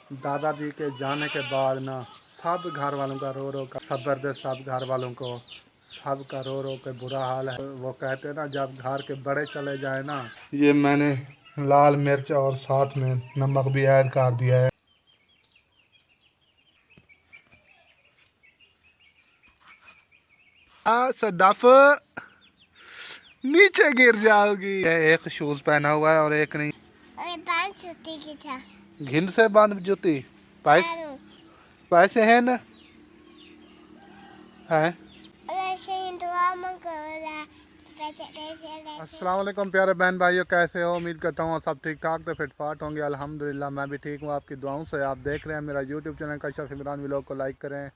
दादा जी के जाने के बाद ना सब घर वालों का रो रो कर सब्र दे, सब घर वालों को सब का रो रो के बुरा हाल है। वो कहते हैं ना, जब घर के बड़े चले जाए ना। ये मैंने लाल मिर्च और साथ में नमक भी ऐड कर दिया है। सदाफ नीचे गिर जाओगी। एक शूज पहना हुआ है और एक नहीं। अरे पांच छुट्टी की था। घिन से बांध जूती। पैसे हैं ना? है। अस्सलाम वालेकुम प्यारे बहन भाइयों, कैसे हो? उम्मीद करता हूँ सब ठीक ठाक तो फिट फाट होंगे। अल्हम्दुलिल्लाह मैं भी ठीक हूँ, आपकी दुआओं से। आप देख रहे हैं मेरा YouTube channel Kashif Imran vlog को लाइक करें,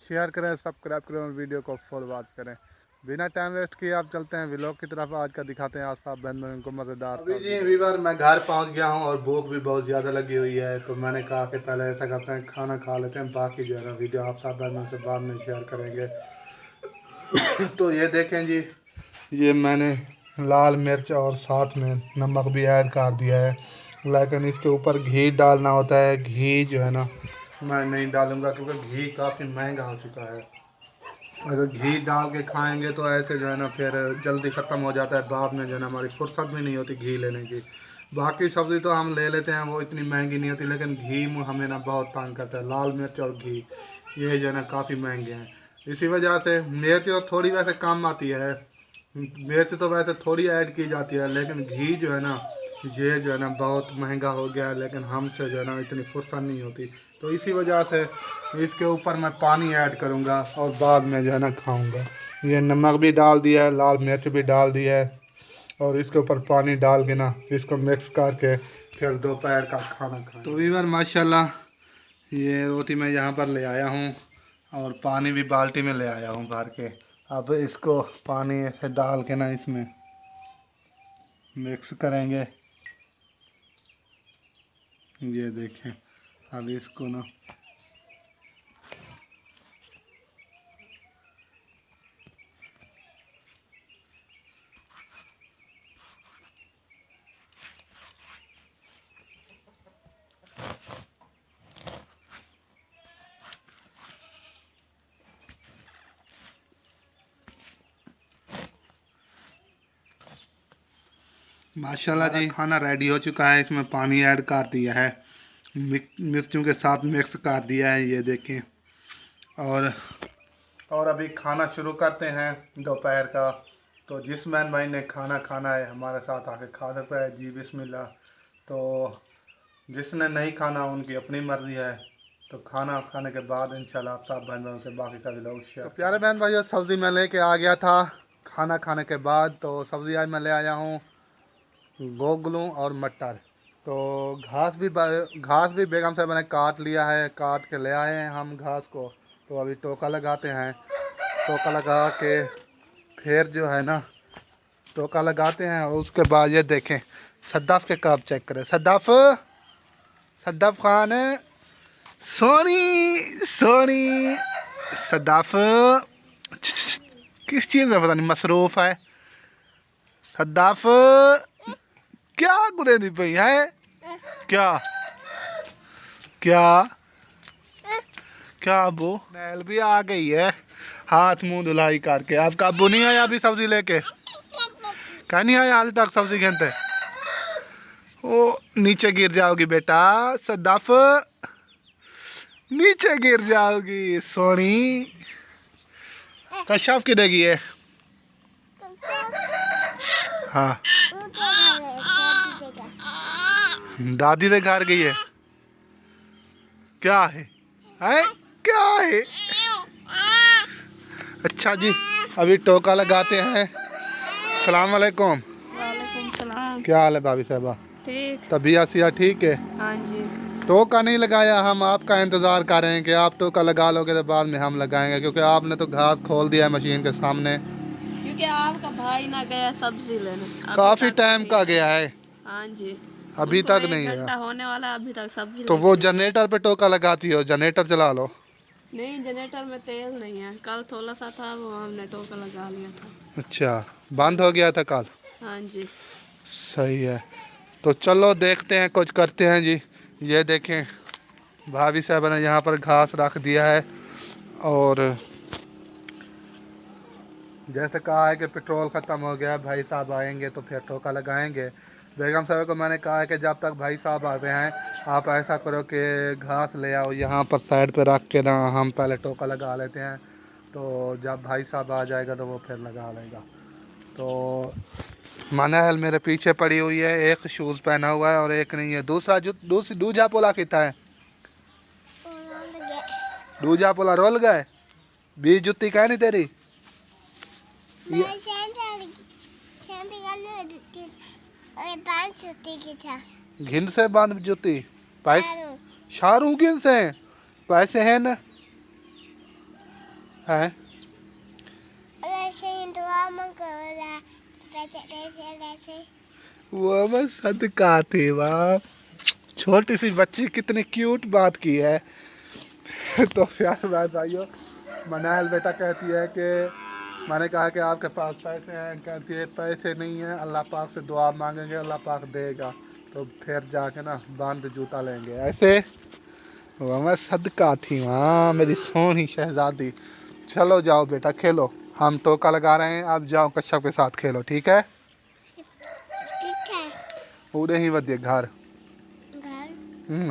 शेयर करें, सब्सक्राइब करें और वीडियो को फुल वॉच करें। बिना टाइम वेस्ट किए आप चलते हैं व्लॉग की तरफ। आज का दिखाते हैं आज साहब बहन बहन को मज़ेदार। अभी जी वीवर मैं घर पहुँच गया हूँ और भूख भी बहुत ज़्यादा लगी हुई है, तो मैंने कहा कि पहले ऐसा करते हैं खाना खा लेते हैं, बाकी जो है ना वीडियो आप साहब बहन से बाद में शेयर करेंगे। तो ये देखें जी, ये मैंने लाल मिर्च और साथ में नमक भी ऐड कर दिया है, लेकिन इसके ऊपर घी डालना होता है। घी जो है ना मैं नहीं डालूँगा, क्योंकि घी काफ़ी महंगा हो चुका है। अगर घी डाल के खाएंगे तो ऐसे जो है ना फिर जल्दी ख़त्म हो जाता है, बाद में जो है ना हमारी फुर्सत भी नहीं होती घी लेने की। बाकी सब्ज़ी तो हम ले लेते हैं, वो इतनी महंगी नहीं होती, लेकिन घी हमें ना बहुत तंग करता है। लाल मिर्च और घी ये जो है ना काफ़ी महंगे हैं, इसी वजह से मिर्च तो थोड़ी वैसे कम आती है, मिर्च तो वैसे थोड़ी ऐड की जाती है, लेकिन घी जो है ना ये जो है ना बहुत महंगा हो गया है, लेकिन हमसे जो है ना इतनी फुर्सत नहीं होती। तो इसी वजह से इसके ऊपर मैं पानी ऐड करूँगा और बाद में जो है ना खाऊँगा। ये नमक भी डाल दिया है, लाल मिर्च भी डाल दिया है, और इसके ऊपर पानी डाल के ना इसको मिक्स करके फिर दोपहर का खाना खाएं। तो वीवर माशाल्लाह ये रोटी मैं यहाँ पर ले आया हूँ और पानी भी बाल्टी में ले आया हूँ भर के। अब इसको पानी ऐसे डाल के ना इसमें मिक्स करेंगे। ये देखें, अब इसको ना माशाल्लाह जी खाना रेडी हो चुका है। इसमें पानी ऐड कर दिया है, मिर्चों के साथ मिक्स कर दिया है, ये देखें। और अभी खाना शुरू करते हैं दोपहर का। तो जिस मैन भाई ने खाना खाना है हमारे साथ आके खा सकता है जी, बिस्मिल्लाह। तो जिसने नहीं खाना उनकी अपनी मर्ज़ी है। तो खाना खाने के बाद इंशाल्लाह आप सब बहन भाइयों से बाकी का भी लोग शेयर। तो प्यारे बहन भाइयों, सब्ज़ी मैं लेके आ गया था खाना खाने के बाद। तो सब्ज़ी आज मैं ले आया हूँ गोगलू और मटर। तो घास भी बेगम साहब ने काट लिया है, काट के ले आए हैं हम घास को। तो अभी टोका लगाते हैं, टोका लगा के फिर जो है ना टोका लगाते हैं, और उसके बाद ये देखें सद्दाफ के कब चेक करें। सद्दाफ खान सोनी सोनी सद्दाफ किस चीज़ में पता नहीं मसरूफ़ है। सद्दाफ क्या गुरेदी पई है? क्या क्या क्या अबू नैल भी आ गई है हाथ मुंह धुलाई करके। आपका अबू नहीं आया अभी सब्जी लेके? क्या नहीं आया हाल तक सब्जी खेलते? ओ नीचे गिर जाओगी बेटा सद्दाफ, नीचे गिर जाओगी सोनी। कशाफ किधर गई है? हाँ दादी के घर गई है। क्या है? क्या है? अच्छा जी अभी टोका लगाते हैं। सलाम वालेकुम। वालेकुम सलाम। क्या हाल है भाभी साहबा? ठीक। तबीयत सिया ठीक है? हाँ जी। टोका नहीं लगाया, हम आपका इंतज़ार कर रहे हैं कि आप टोका लगा लोगे तो बाद में हम लगाएंगे, क्योंकि आपने तो घास खोल दिया है मशीन के सामने। क्योंकि आपका भाई ना गया सब्जी लेने, काफ़ी टाइम का गया है। हाँ जी, अभी तक नहीं घंटा आया। होने वाला, अभी तक सब्जी तो वो जनरेटर पे टोका लगाती हो, जनरेटर चला लो। नहीं, जनरेटर में तेल नहीं है, कल थोड़ा सा था वो हमने टोका लगा लिया था। अच्छा बंद हो गया था कल? हाँ जी। सही है, तो चलो देखते हैं कुछ करते हैं जी। ये देखें भाभी साहब ने यहाँ पर घास रख दिया है और जैसे कहा है कि पेट्रोल ख़त्म हो गया, भाई साहब आएंगे तो फिर ठोका लगाएंगे। बेगम साहब को मैंने कहा है कि जब तक भाई साहब आते हैं आप ऐसा करो कि घास ले आओ यहाँ पर साइड पे रख के ना, हम पहले ठोका लगा लेते हैं, तो जब भाई साहब आ जाएगा तो वो फिर लगा लेगा। तो मनहल मेरे पीछे पड़ी हुई है, एक शूज़ पहना हुआ है और एक नहीं है। दूजा पोला कितना है? दूजा पोला रोल गए। 20 जुत्ती का नहीं तेरी? घिन से बांध जुत्ती पैसे शारू घिन से पैसे हैं न है। वो मैं सदका थी वाह, छोटी सी बच्ची कितनी क्यूट बात की है। तो प्यार भाइयों, मनायल बेटा कहती है कि मैंने कहा कि आपके पास पैसे हैं, कहती है पैसे नहीं हैं, अल्लाह पाक से दुआ मांगेंगे अल्लाह पाक देगा, तो फिर जाके ना बांध जूता लेंगे ऐसे। वह मैं सदका थी वहाँ मेरी सोनी शहजादी। चलो जाओ बेटा खेलो, हम टोका लगा रहे हैं, आप जाओ कश्यप के साथ खेलो, ठीक है? पूरे ही वधिए घर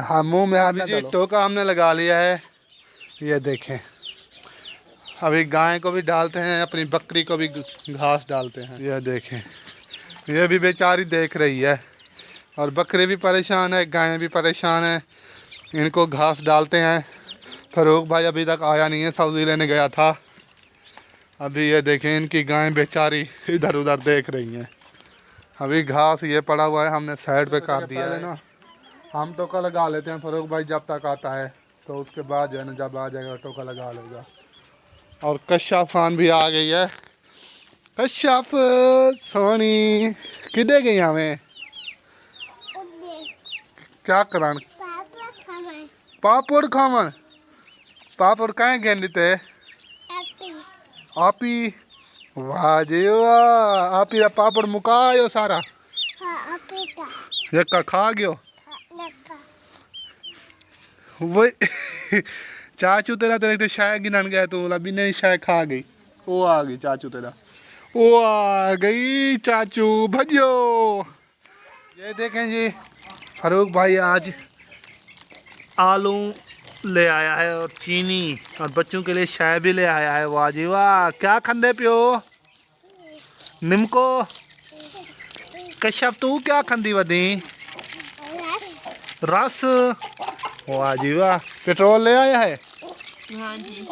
हाँ मुँह में हाथ जी। टोका हमने लगा लिया है, ये देखें। अभी गाय को भी डालते हैं, अपनी बकरी को भी घास डालते हैं। ये देखें, ये भी बेचारी देख रही है और बकरी भी परेशान है, गायें भी परेशान है। इनको घास डालते हैं। फरूक भाई अभी तक आया नहीं है, सब्जी लेने गया था। अभी ये देखें इनकी गायें बेचारी इधर उधर देख रही हैं। अभी घास ये पड़ा हुआ है, हमने साइड पे काट दिया है ना। हम टोका लगा लेते हैं, फरूक भाई जब तक आता है, तो उसके बाद जो है ना जब आ जाएगा टोका लगा लेगा। और कश्यप खान भी आ गई है। कश्यप सोनी किधे गई हमें क्या करान? पापड़ खावन। पापड़ कहाँ गेंदी थे? आपी वाह जी वाह, आपी पापड़ मुकायो सारा। ये का खा गयो वो चाचू तेरा तेरे तो शायद गिनन गया, तो अभी नहीं शायद खा गई। वो आ गई चाचू तेरा, वो आ गई चाचू भजो। ये देखें जी, फरूक भाई आज आलू ले आया है और चीनी, और बच्चों के लिए चाय भी ले आया है। वाह जी वाह, क्या खंदे पियो निमको? कश्यप तू क्या खंदी वदी? रस। वाह जी वाह, पेट्रोल ले आया है? हाँ जी।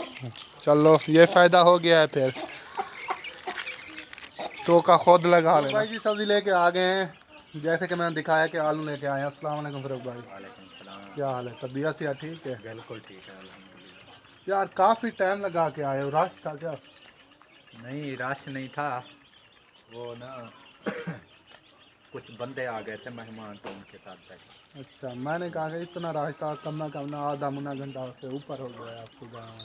चलो ये फायदा हो गया है फिर। तो का खुद लगा ले। भाई जी सब्जी लेके आ गए हैं, जैसे कि मैंने दिखाया कि आलू लेके आए हैं। अस्सलाम वालेकुम फरूक भाई। क्या हाल है? तबीयत से ठीक है? बिल्कुल ठीक है अल्हम्दुलिल्लाह। यार काफ़ी टाइम लगा के आए हो, रश था क्या? नहीं रश नहीं था, वो ना कुछ बंदे आ गए थे मेहमान, तो उनके साथ बैठे। अच्छा, मैंने कहा कि इतना रश था, कम ना कम ना आधा मुना घंटा से ऊपर हो गया आपको गाँव।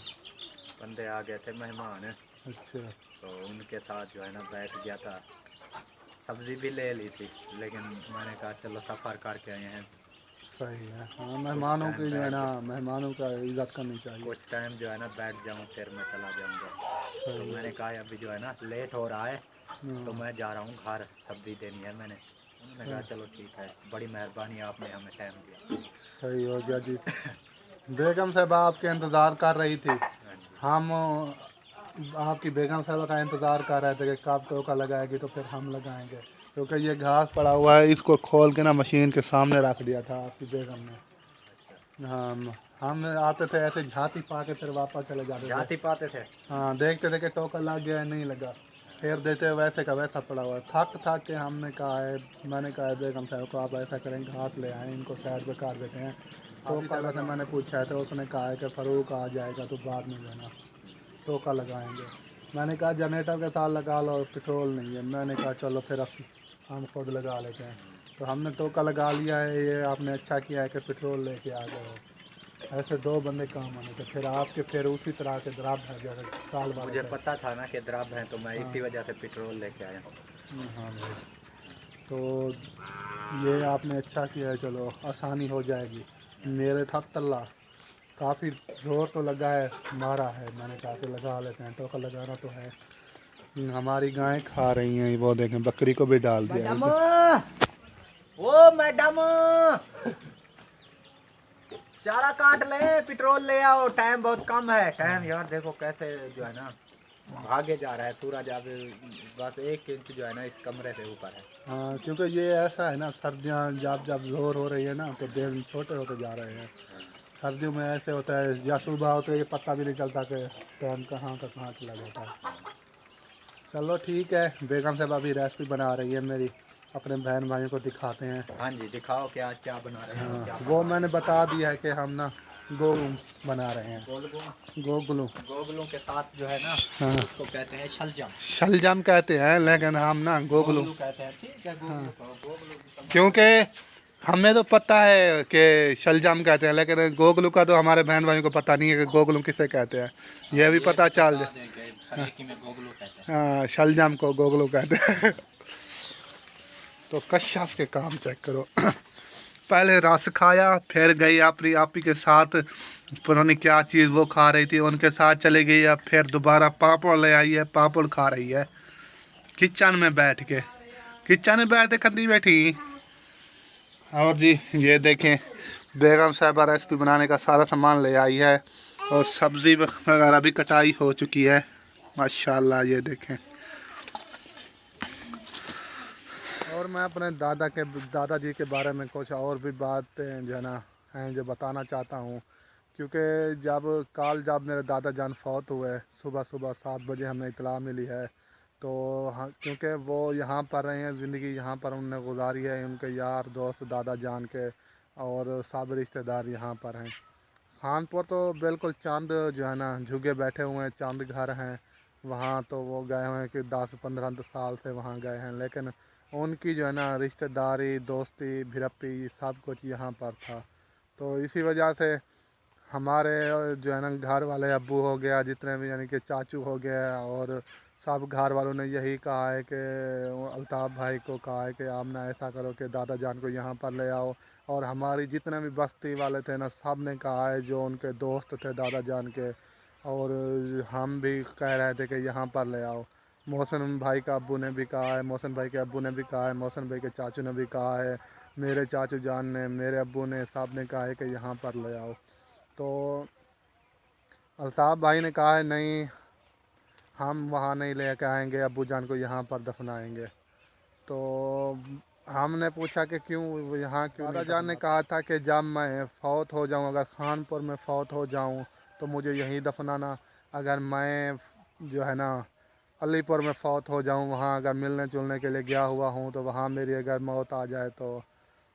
बंदे आ गए थे मेहमान, अच्छा, तो उनके साथ जो है ना बैठ गया था। सब्ज़ी भी ले ली थी, लेकिन मैंने कहा चलो सफ़र करके आए हैं, सही है। हाँ, मेहमानों की जो है ना, मेहमानों का इज्जत करनी चाहिए। कुछ टाइम जो है ना बैठ जाऊँ फिर मैं चला जाऊँगा। तो मैंने कहा अभी जो है ना लेट हो रहा है, तो मैं जा रहा हूँ घर, सब्ज़ी देनी है मैंने। उन्होंने कहा चलो ठीक है, बड़ी मेहरबानी आपने हमें टाइम दिया। सही हो गया जी। बेगम साहब आपके इंतज़ार कर रही थी, हाँ जी। हम आपकी बेगम साहब का इंतज़ार कर रहे थे कि कब टोका लगाएगी तो फिर हम लगाएंगे, क्योंकि ये घास पड़ा हुआ है, इसको खोल के ना मशीन के सामने रख दिया था आपकी बेगम ने। हाँ, हम आते थे ऐसे झाती पा के फिर वापस चले जाते थे। जाती पाते थे? हाँ, देखते थे कि टोका लग गया है नहीं लगा, फिर देते वैसे का वैसा पड़ा हुआ है। थक के हमने कहा है, मैंने कहा है बेगम साहब को आप ऐसा करें घास ले आएँ, इनको साइड पे काट देते हैं। टोका वैसे मैंने पूछा है तो उसने कहा है कि फरूक आ जाएगा तो बाद में जाना टोका लगाएंगे। मैंने कहा जनरेटर के साथ लगा लो, पेट्रोल नहीं है। मैंने कहा चलो फिर हम खुद लगा लेते हैं, तो हमने टोका लगा लिया है। ये आपने अच्छा किया है कि पेट्रोल लेके आ गए हो, ऐसे दो बंदे काम आने थे। फिर आपके फिर उसी तरह के दराब है जैसे साल वाले मुझे थे। पता था ना कि दराब है, तो मैं इसी वजह से पेट्रोल लेके आया हूँ। हाँ भाई, तो ये आपने अच्छा किया है, चलो आसानी हो जाएगी। मेरे था तल्ला काफ़ी जोर तो लगा है, मारा है, मैंने कहा कि लगा लेते हैं, टोका लगाना तो है। हमारी गायें खा रही हैं, वो देखें बकरी को भी डाल दिया मैडम, है। ओ मैडम, चारा काट ले, पेट्रोल ले आओ, टाइम बहुत कम है। टाइम यार देखो कैसे जो है ना भागे जा रहा है सूरज, अब बस 1 इंच जो है ना इस कमरे से ऊपर है। हाँ, क्योंकि ये ऐसा है ना, सर्दियाँ जब जब जोर हो रही है ना तो दिन छोटे होते जा रहे हैं। सर्दियों में ऐसे होता है, या सुबह होते ये पता भी नहीं चलता कि टाइम कहाँ का कहाँ चला जाता है। चलो ठीक है, बेगम साहब अभी रेसिपी बना रही है मेरी, अपने बहन भाइयों को दिखाते हैं। हाँ जी, दिखाओ क्या क्या बना रहे हो। क्या हाँ, वो मैंने बता दिया है कि हम ना गोगलू बना रहे हैं। गोगलू गोगलों के साथ जो है ना हाँ, उसको कहते हैं शलजम। शलजम कहते हैं, लेकिन हम ना गोगलू कहते हैं, ठीक है गोगलू हाँ। कहो, गोगलू की तो क्योंकि हमें तो पता है कि शलजम कहते हैं, लेकिन गोगलू का तो हमारे बहन भाइयों को पता नहीं है कि गोगलू किसे कहते हैं। यह भी पता चल जाए। दें कि सलीकी में गोगलू कहते हैं। हाँ, शलजम को गोगलू कहते हैं। तो कश्यप के काम चेक करो। पहले रस खाया, फिर गई अपनी आपी के साथ, पता नहीं क्या चीज़ वो खा रही थी, उनके साथ चली गई। अब फिर दोबारा पापड़ ले आई है, पापड़ खा रही है किचन में बैठ के। किचन में बैठ के खंदी बैठी। और जी ये देखें, बेगम साहबा रेसिपी बनाने का सारा सामान ले आई है, और सब्ज़ी वगैरह भी कटाई हो चुकी है माशाल्लाह। ये देखें। और मैं अपने दादाजी के बारे में कुछ और भी बातें जो है ना हैं जो बताना चाहता हूँ। क्योंकि जब मेरे दादा जान फौत हुए, सुबह सुबह 7 बजे हमें इतला मिली है। तो हाँ, क्योंकि वो यहाँ पर रहे हैं, ज़िंदगी यहाँ पर उनने गुजारी है, उनके यार दोस्त दादा जान के और सब रिश्तेदार यहाँ पर हैं। खानपुर तो बिल्कुल चांद जो है ना झुके बैठे हुए हैं, चांद घर हैं वहाँ। तो वो गए हुए हैं कि 10-15 साल से वहाँ गए हैं, लेकिन उनकी जो है ना रिश्तेदारी दोस्ती भिड़प्पी सब कुछ यहाँ पर था। तो इसी वजह से हमारे जो है ना घर वाले अब्बू हो गया, जितने भी यानी कि चाचू हो गया, और सब घर वालों ने यही कहा है कि अल्ताफ़ भाई को कहा है कि आप ना ऐसा करो कि दादा जान को यहाँ पर ले आओ। और हमारी जितने भी बस्ती वाले थे ना, सब ने कहा है, जो उनके दोस्त थे दादा जान के, और हम भी कह रहे थे कि यहाँ पर ले आओ। मोहसिन भाई का अब्बू ने भी कहा है, मोहसिन भाई के अब्बू ने भी कहा है, मोहसिन भाई के चाचू ने भी कहा है, मेरे चाचू जान ने, मेरे अब्बू ने, सब ने कहा है कि यहाँ पर ले आओ। तो अल्ताफ़ भाई ने कहा है नहीं, हम वहाँ नहीं लेके आएंगे, अब्बू जान को यहाँ पर दफनाएंगे। तो हमने पूछा कि क्यों यहाँ क्यों? दादा जान ने कहा था कि जब मैं फ़ौत हो जाऊँ, अगर खानपुर में फ़ौत हो जाऊँ तो मुझे यहीं दफनाना। अगर मैं जो है ना अलीपुर में फ़ौत हो जाऊँ, वहाँ अगर मिलने जुलने के लिए गया हुआ हूँ, तो वहाँ मेरी अगर मौत आ जाए तो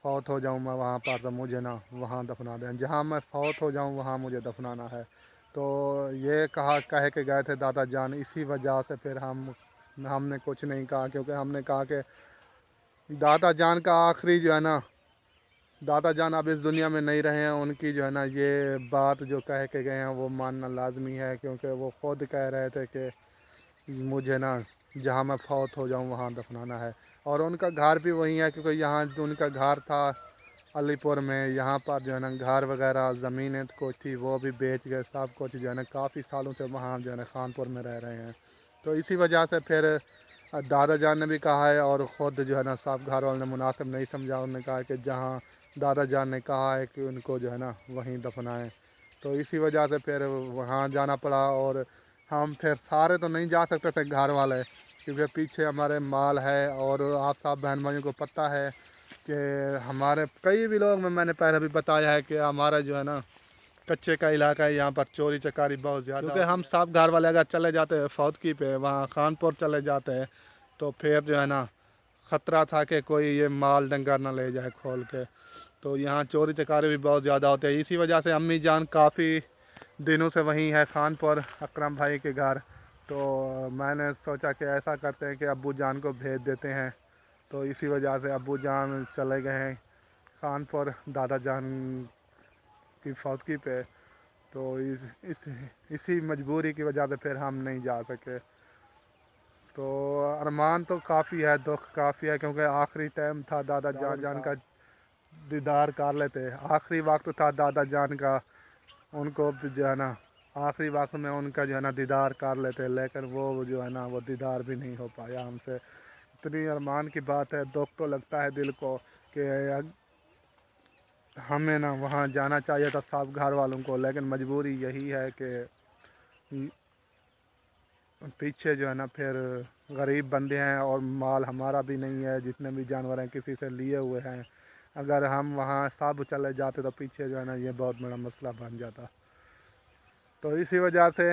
फ़ौत हो जाऊँ मैं वहाँ पर, तो मुझे ना वहाँ दफना दें। जहाँ मैं फ़ौत हो जाऊँ वहाँ मुझे दफनाना है। तो ये कह के गए थे दादा जान। इसी वजह से फिर हमने कुछ नहीं कहा, क्योंकि हमने कहा कि दादा जान का आखिरी जो है ना, दादा जान अब इस दुनिया में नहीं रहे हैं, उनकी जो है ना ये बात जो कह के गए हैं वो मानना लाजमी है। क्योंकि वो ख़ुद कह रहे थे कि मुझे ना जहाँ मैं फ़ौत हो जाऊँ वहाँ दफनाना है। और उनका घर भी वहीं है, क्योंकि यहाँ जो उनका घर था अलीपुर में, यहाँ पर जो है ना घर वगैरह ज़मीनें कुछ थी वो भी बेच गए, सब कुछ जो है ना काफ़ी सालों से वहाँ जो है ना खानपुर में रह रहे हैं। तो इसी वजह से फिर दादा जान ने भी कहा है, और ख़ुद जो है ना सब घर वालों ने मुनासिब नहीं समझा। उन्होंने कहा कि जहाँ दादा जान ने कहा है कि उनको जो है ना वहीं दफनाएं। तो इसी वजह से फिर वहाँ जाना पड़ा। और हम फिर सारे तो नहीं जा सकते थे घर वाले, क्योंकि पीछे हमारे माल है, और आप सब बहन भाइयों को पता है कि हमारे कई भी लोग में मैंने पहले भी बताया है कि हमारा जो है ना कच्चे का इलाका है, यहाँ पर चोरी चकारी बहुत ज़्यादा। क्योंकि हम सब घर वाले अगर चले जाते हैं फौतकी पे, वहाँ खानपुर चले जाते हैं, तो फिर जो है ना ख़तरा था कि कोई ये माल डंगर ना ले जाए खोल के। तो यहाँ चोरी चकारी भी बहुत ज़्यादा होते हैं। इसी वजह से अम्मी जान काफ़ी दिनों से वहीं है खानपुर अकरम भाई के घर। तो मैंने सोचा कि ऐसा करते हैं कि अब्बू जान को भेज देते हैं। तो इसी वजह से अब्बू जान चले गए हैं खानपुर दादा जान की फौतकी पे। तो इसी मजबूरी की वजह से फिर हम नहीं जा सके। तो अरमान तो काफ़ी है, दुख काफ़ी है, क्योंकि आखिरी टाइम था दादा जान का दीदार कर लेते। आखिरी वक्त था दादा जान का ان کو بھی جو ہے نا آخری وقت میں ان کا جو ہے نا دیدار کر لیتے، لیکن وہ جو ہے نا وہ دیدار بھی نہیں ہو پایا ہم سے۔ اتنی ارمان کی بات ہے، دکھ تو لگتا ہے دل کو کہ ہمیں نا وہاں جانا چاہیے تھا سب گھر والوں کو، لیکن مجبوری یہی ہے کہ پیچھے جو ہے نا پھر غریب بندے ہیں اور مال ہمارا بھی نہیں ہے، جتنے بھی جانور ہیں کسی سے لیے ہوئے ہیں۔ اگر ہم وہاں سب چلے جاتے تو پیچھے جو ہے نا یہ بہت بڑا مسئلہ بن جاتا۔ تو اسی وجہ سے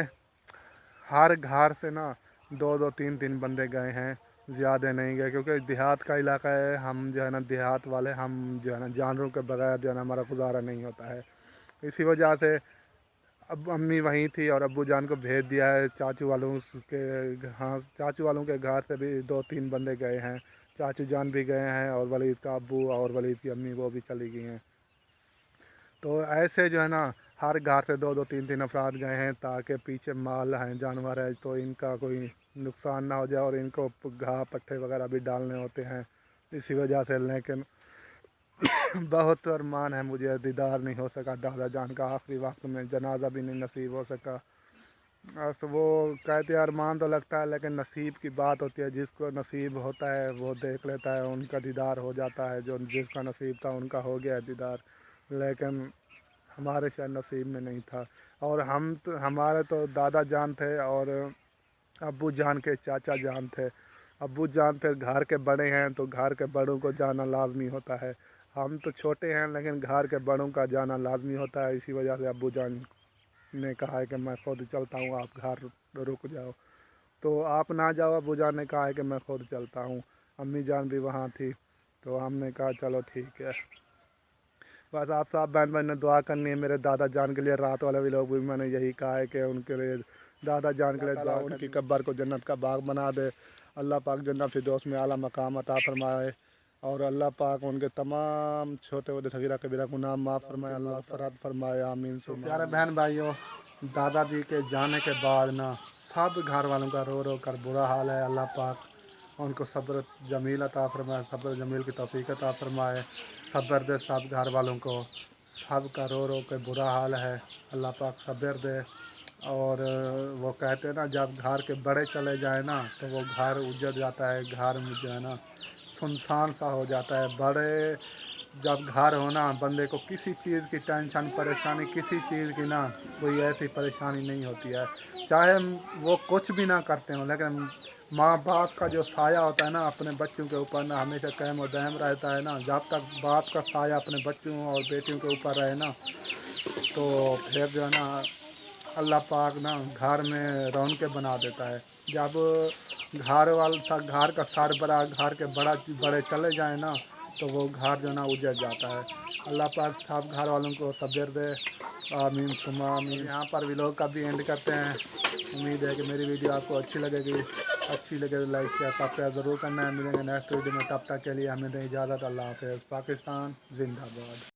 ہر گھر سے نا 2-3 بندے گئے ہیں، زیادہ نہیں گئے، کیونکہ دیہات کا علاقہ ہے، ہم جو ہے نا دیہات والے، ہم جو ہے نا جانوروں کے بغیر جو ہے نا ہمارا گزارا نہیں ہوتا ہے۔ اسی وجہ سے اب امی وہیں تھی اور ابو جان کو بھیج دیا ہے چاچو والوں کے، ہاں چاچو والوں کے گھر سے بھی 2-3 بندے گئے ہیں، چاچو جان بھی گئے ہیں اور ولید کا ابو اور ولید کی امی وہ بھی چلی گئی ہیں۔ تو ایسے جو ہے نا ہر گھر سے 2-3 افراد گئے ہیں تاکہ پیچھے مال ہیں، جانور ہے، تو ان کا کوئی نقصان نہ ہو جائے، اور ان کو گھاہ پٹھے وغیرہ بھی ڈالنے ہوتے ہیں، اسی وجہ سے۔ لیکن بہت ارمان ہے، مجھے دیدار نہیں ہو سکا دادا جان کا، آخری وقت میں جنازہ بھی نہیں نصیب ہو سکا۔ بس وہ کہتے ارمان تو لگتا ہے، لیکن نصیب کی بات ہوتی ہے، جس کو نصیب ہوتا ہے وہ دیکھ لیتا ہے، ان کا دیدار ہو جاتا ہے، جو جس کا نصیب تھا ان کا ہو گیا ہے دیدار، لیکن ہمارے شاید نصیب میں نہیں تھا۔ اور ہمارے تو دادا جان تھے اور ابو جان کے چاچا جان تھے، ابو جان پھر گھر کے بڑے ہیں تو گھر کے بڑوں کو جانا لازمی ہوتا ہے، ہم تو چھوٹے ہیں لیکن گھر کے بڑوں کا جانا لازمی ہوتا ہے، اسی وجہ سے ابو جان نے کہا ہے کہ میں خود چلتا ہوں، آپ گھر رک جاؤ، تو آپ نہ جاؤ، ابو جان نے کہا ہے کہ میں خود چلتا ہوں، امی جان بھی وہاں تھی، تو ہم نے کہا چلو ٹھیک ہے۔ بس آپ صاحب بہن بہن نے دعا کرنی ہے میرے دادا جان کے لیے، رات والے بھی لوگ بھی میں نے یہی کہا ہے کہ ان کے لیے دادا جان کے لیے دعا، ان کی قبر کو جنت کا باغ بنا دے، اللہ پاک جنت فردوس میں اعلیٰ مقام عطا فرمائے، اور اللہ پاک ان کے تمام چھوٹے بڑے صغیرہ کبیرہ گناہ معاف فرمائے، اللہ فرات فرمائے، آمین۔ تو پیارے بہن بھائیوں، دادا جی کے جانے کے بعد نا سب گھر والوں کا رو رو کر برا حال ہے، اللہ پاک ان کو صبر جمیل عطا فرمائے، صبر جمیل کی توفیق عطا فرمائے، صبر دے سب گھر والوں کو، سب کا رو رو کے برا حال ہے، اللہ پاک صبر دے۔ اور وہ کہتے ہیں نا جب گھر کے بڑے چلے جائیں نا تو وہ گھر اجڑ جاتا ہے، گھر میں جو ہے نا سنسان سا ہو جاتا ہے، بڑے جب گھر ہونا بندے کو کسی چیز کی ٹینشن پریشانی، کسی چیز کی نا کوئی ایسی پریشانی نہیں ہوتی ہے، چاہے وہ کچھ بھی نہ کرتے ہوں، لیکن ماں باپ کا جو سایہ ہوتا ہے نا اپنے بچوں کے اوپر نا ہمیشہ قائم و دائم رہتا ہے نا، جب تک باپ کا سایہ اپنے بچوں اور بیٹیوں کے اوپر رہے نا تو پھر جو ہے نا اللہ پاک نا گھر میں رونقیں بنا دیتا ہے، جب گھر کا سربراہ گھر کے بڑے چلے جائیں نا تو وہ گھر جو ہے نا اجڑ جاتا ہے، اللہ پاک سب گھر والوں کو صبر دے، آمین ثم آمین۔ یہاں پر ویلوگ کا بھی اینڈ کرتے ہیں، امید ہے کہ میری ویڈیو آپ کو اچھی لگے گی، اچھی لگے تو لائک شیئر سبسکرائب ضرور کرنا ہے، ملیں گے نیکسٹ ویڈیو میں، تب تک کے لیے ہمیں دیں اجازت، اللہ حافظ، پاکستان زندہ باد۔